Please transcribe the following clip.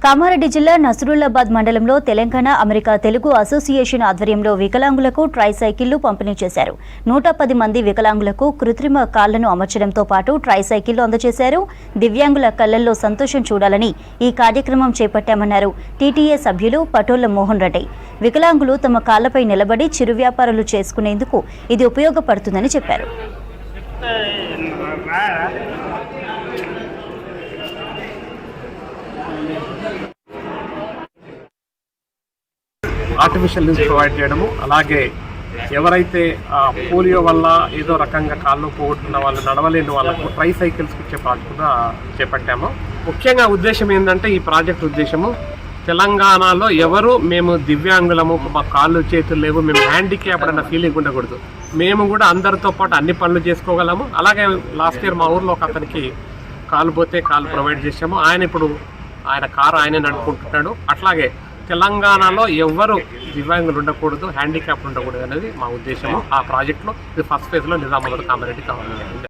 కామారెడ్డి జిల్లా నసరుల్లాబాద్ మండలంలో Telangana America Telugu association ఆధ్వర్యంలో వికలాంగులకు ట్రైసైకిళ్లు పంపిణీ చేశారు. 110 మంది వికలాంగులకు కృత్రిమ కాళ్లను అమర్చడంతో పాటు ట్రైసైకిళ్లు అందజేశారు. దివ్యాంగుల కళ్లల్లో సంతోషం చూడాలని ఈ కార్యక్రమం చేపట్టామన్నారు టీటీఏ సభ్యులు పటోళ్ల మోహన్ రెడ్డి. వికలాంగులు తమ కాళ్లపై నిలబడి చిరు వ్యాపారాలు చేసుకునేందుకు ఇది ఉపయోగపడుతుందని చెప్పారు. ఆర్టిఫిషియల్ లింబ్స్ ప్రొవైడ్ చేయడము, అలాగే ఎవరైతే పోలియో వల్ల ఏదో రకంగా కాళ్ళు పోగొట్టుకున్న వాళ్ళు, నడవలేని వాళ్ళకు ట్రైసైకిల్స్ ఇచ్చే ప్రాజెక్ట్ కూడా చేపట్టాము. ముఖ్యంగా ఉద్దేశం ఏంటంటే, ఈ ప్రాజెక్ట్ ఉద్దేశము తెలంగాణలో ఎవరు మేము దివ్యాంగులము, మా కాళ్ళు చేతులు లేవు, మేము హ్యాండిక్యాప్డ్ అన్న ఫీలింగ్ ఉండకూడదు. మేము కూడా అందరితో పాటు అన్ని పనులు చేసుకోగలము. అలాగే లాస్ట్ ఇయర్ మా ఊర్లో ఒక అతనికి కాలు పోతే కాలు ప్రొవైడ్ చేసాము. ఆయన కారు ఆయనే నడుపుకుంటున్నాడు. అట్లాగే తెలంగాణలో ఎవ్వరు దివ్యాంగులు ఉండకూడదు, హ్యాండిక్యాప్ ఉండకూడదు అనేది మా ఉద్దేశము. ఆ ప్రాజెక్టులో ఇది ఫస్ట్ ఫేజ్లో నిజామాబాద్ కామారెడ్డి కావాలి.